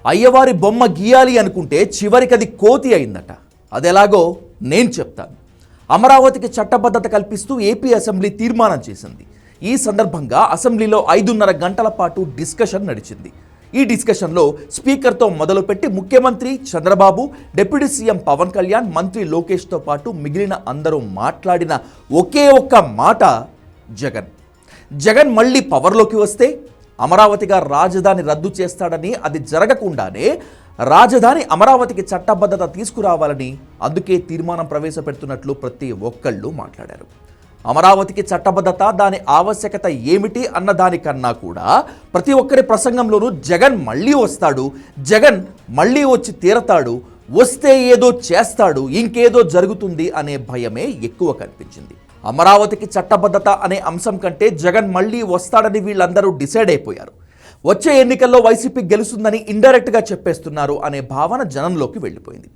అయ్యవారి బొమ్మ గీయాలి అనుకుంటే చివరికి అది కోతి అయిందట. అదెలాగో నేను చెప్తాను. అమరావతికి చట్టబద్ధత కల్పిస్తూ ఏపీ అసెంబ్లీ తీర్మానం చేసింది. ఈ సందర్భంగా అసెంబ్లీలో 5:30 గంటల పాటు డిస్కషన్ నడిచింది. ఈ డిస్కషన్లో స్పీకర్తో మొదలుపెట్టి ముఖ్యమంత్రి చంద్రబాబు, డిప్యూటీ సీఎం పవన్ కళ్యాణ్, మంత్రి లోకేష్తో పాటు మిగిలిన అందరూ మాట్లాడిన ఒకే ఒక్క మాట జగన్ మళ్ళీ పవర్లోకి వస్తే అమరావతిగా రాజధాని రద్దు చేస్తాడని, అది జరగకుండానే రాజధాని అమరావతికి చట్టబద్ధత తీసుకురావాలని అందుకే తీర్మానం ప్రవేశపెడుతున్నట్లు ప్రతి ఒక్కళ్ళు మాట్లాడారు. అమరావతికి చట్టబద్ధత, దాని ఆవశ్యకత ఏమిటి అన్న దానికన్నా కూడా ప్రతి ఒక్కరి ప్రసంగంలోనూ జగన్ మళ్ళీ వస్తాడు, జగన్ మళ్ళీ వచ్చి తీరతాడు, వస్తే ఏదో చేస్తాడు, ఇంకేదో జరుగుతుంది అనే భయమే ఎక్కువ కనిపించింది. అమరావతికి చట్టబద్ధత అనే అంశం కంటే జగన్ మళ్ళీ వస్తాడని వీళ్ళందరూ డిసైడ్ అయిపోయారు. వచ్చే ఎన్నికల్లో వైసీపీ గెలుస్తుందని ఇండైరెక్ట్గా చెప్పేస్తున్నారు అనే భావన జనంలోకి వెళ్ళిపోయింది.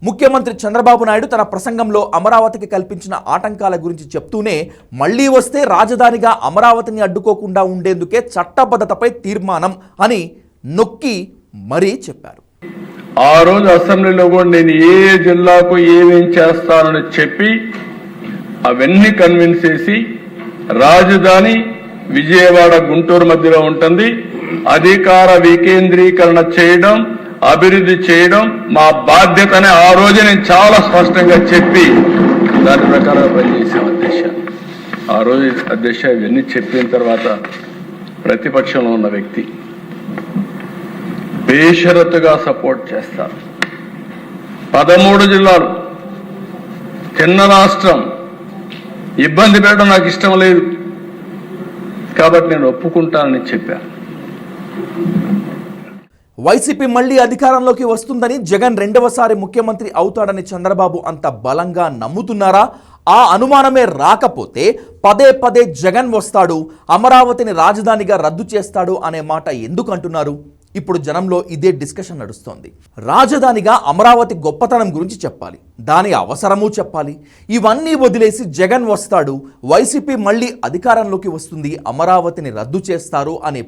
ముఖ్యమంత్రి చంద్రబాబు నాయుడు తన ప్రసంగంలో అమరావతికి కల్పించిన ఆటంకాల గురించి చెప్తూనే మళ్ళీ వస్తే రాజధానిగా అమరావతిని అడ్డుకోకుండా ఉండేందుకే చట్టబద్ధతపై తీర్మానం అని నొక్కి మరీ చెప్పారు. ఆ రోజు అసెంబ్లీలో కూడా నేను ఏ జిల్లాకు ఏమేం చేస్తానని చెప్పి అవన్నీ కన్విన్స్ చేసి రాజధాని విజయవాడ గుంటూరు మధ్యలో ఉంటుంది, అధికార వికేంద్రీకరణ చేయడం, అభివృద్ధి చేయడం మా బాధ్యతనే ఆ రోజు నేను చాలా స్పష్టంగా చెప్పి దాని ప్రకారం పనిచేసాం అధ్యక్ష. ఆ రోజు అధ్యక్ష ఇవన్నీ చెప్పిన తర్వాత ప్రతిపక్షంలో ఉన్న వ్యక్తి బేషరతుగా సపోర్ట్ చేస్తారు. 13 జిల్లాలు, చిన్న రాష్ట్రం, ఇబ్బంది పెట్టడం నాకు ఇష్టం లేదు కాబట్టి నేను ఒప్పుకుంటానని చెప్పాను. వైసీపీ మళ్లీ అధికారంలోకి వస్తుందని, జగన్ రెండవసారి ముఖ్యమంత్రి అవుతాడని చంద్రబాబు అంత బలంగా నమ్ముతున్నారా? ఆ అనుమానమే రాకపోతే పదే జగన్ వస్తాడు, అమరావతిని రాజధానిగా రద్దు చేస్తాడు అనే మాట ఎందుకు అంటున్నారు? ఇప్పుడు జనంలో ఇదే డిస్కషన్ నడుస్తోంది. రాజధానిగా అమరావతి గొప్పతనం గురించి చెప్పాలి, దాని అవసరము చెప్పాలి. ఇవన్నీ వదిలేసి జగన్ వస్తాడు, వైసీపీ మళ్ళీ అధికారంలోకి వస్తుంది, అమరావతిని రద్దు చేస్తారు అని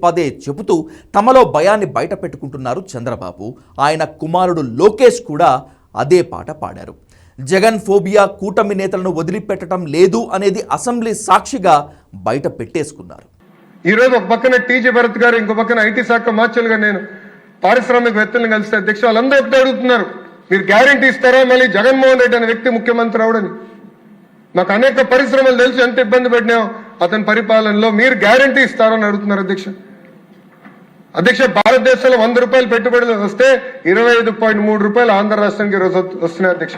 పదే చెబుతూ తమలో భయాన్ని బయట పెట్టుకుంటున్నారు చంద్రబాబు. ఆయన కుమారుడు లోకేష్ కూడా అదే పాట పాడారు. జగన్ ఫోబియా కూటమి నేతలను వదిలిపెట్టడం లేదు అనేది అసెంబ్లీ సాక్షిగా బయట పెట్టేసుకున్నారు. ఈ రోజు ఒక పక్కన టీజీ భరత్ గారు, ఇంకో పక్కన ఐటీ శాఖ మార్చలుగా నేను పారిశ్రామికవేత్తలను కలిస్తే అధ్యక్ష వాళ్ళందరూ ఒకటే అడుగుతున్నారు, మీరు గ్యారంటీ ఇస్తారా మళ్ళీ జగన్మోహన్ రెడ్డి అనే వ్యక్తి ముఖ్యమంత్రి అవడని? నాకు అనేక పరిశ్రమలు తెలుసు, ఎంత ఇబ్బంది పడినాయో అతని పరిపాలనలో, మీరు గ్యారంటీ ఇస్తారని అడుగుతున్నారు అధ్యక్ష. భారతదేశంలో 100 రూపాయలు పెట్టుబడులు వస్తే 25.3 రూపాయలు ఆంధ్ర రాష్ట్రానికి ఈరోజు వస్తున్నాయి అధ్యక్ష.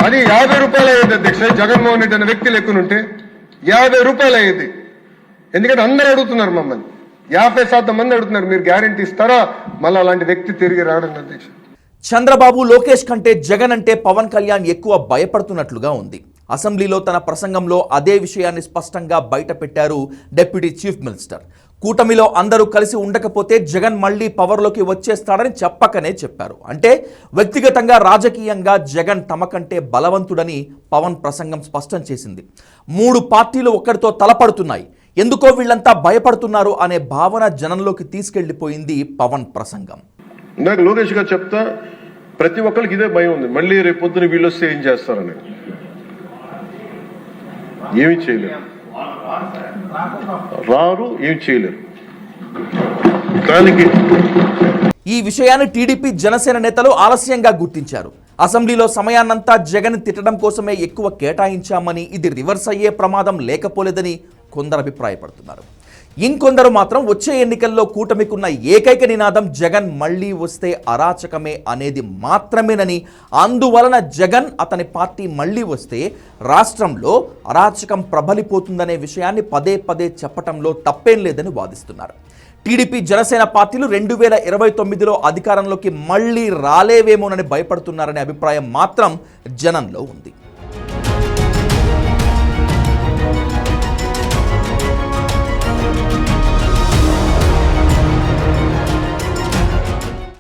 అది 50 రూపాయలు అయ్యేది అధ్యక్ష. జగన్మోహన్ రెడ్డి అనే వ్యక్తి లెక్కనుంటే 50 రూపాయలు అయ్యేది. ఎందుకంటే అందరూ అడుగుతున్నారు, మమ్మల్ని 50% మంది అడుగుతున్నారు, మీరు గ్యారంటీ ఇస్తారా మళ్ళీ అలాంటి వ్యక్తి తిరిగి రావడం అధ్యక్ష. చంద్రబాబు, లోకేష్ కంటే జగన్ అంటే పవన్ కళ్యాణ్ ఎక్కువ భయపడుతున్నట్లుగా ఉంది. అసెంబ్లీలో తన ప్రసంగంలో అదే విషయాన్ని స్పష్టంగా బయట పెట్టారు డిప్యూటీ చీఫ్ మినిస్టర్. కూటమిలో అందరూ కలిసి ఉండకపోతే జగన్ మళ్ళీ పవర్లోకి వచ్చేస్తాడని చెప్పకనే చెప్పారు. అంటే వ్యక్తిగతంగా, రాజకీయంగా జగన్ తమకంటే బలవంతుడని పవన్ ప్రసంగం స్పష్టం చేసింది. 3 పార్టీలు ఒక్కడితో తలపడుతున్నాయి, ఎందుకో వీళ్ళంతా భయపడుతున్నారు అనే భావన జనంలోకి తీసుకెళ్లిపోయింది పవన్ ప్రసంగం. నాకు లోకేష్ గారు చెప్తా, ప్రతి ఒక్కరికి ఇదే భయం ఉంది, మళ్ళీ రేపు పొద్దున వీళ్ళు వస్తే ఏం చేస్తారని. ఏమి చేయలేరు, రారు, ఏమి చేయలేరు. దానికి ఈ విషయాన్ని టీడీపీ, జనసేన నేతలు ఆలస్యంగా గుర్తించారు. అసెంబ్లీలో సమయాన్నంతా జగన్ తిట్టడం కోసమే ఎక్కువ కేటాయించామని, ఇది రివర్స్ అయ్యే ప్రమాదం లేకపోలేదని కొందరు అభిప్రాయపడుతున్నారు. ఇంకొందరు మాత్రం వచ్చే ఎన్నికల్లో కూటమికున్న ఏకైక నినాదం జగన్ మళ్ళీ వస్తే అరాచకమే అనేది మాత్రమేనని, అందువలన జగన్, అతని పార్టీ మళ్ళీ వస్తే రాష్ట్రంలో అరాచకం ప్రబలిపోతుందనే విషయాన్ని పదే చెప్పటంలో తప్పేం లేదని వాదిస్తున్నారు. టీడీపీ, జనసేన పార్టీలు 2029లో అధికారంలోకి మళ్ళీ రాలేవేమోనని భయపడుతున్నారనే అభిప్రాయం మాత్రం జనంలో ఉంది.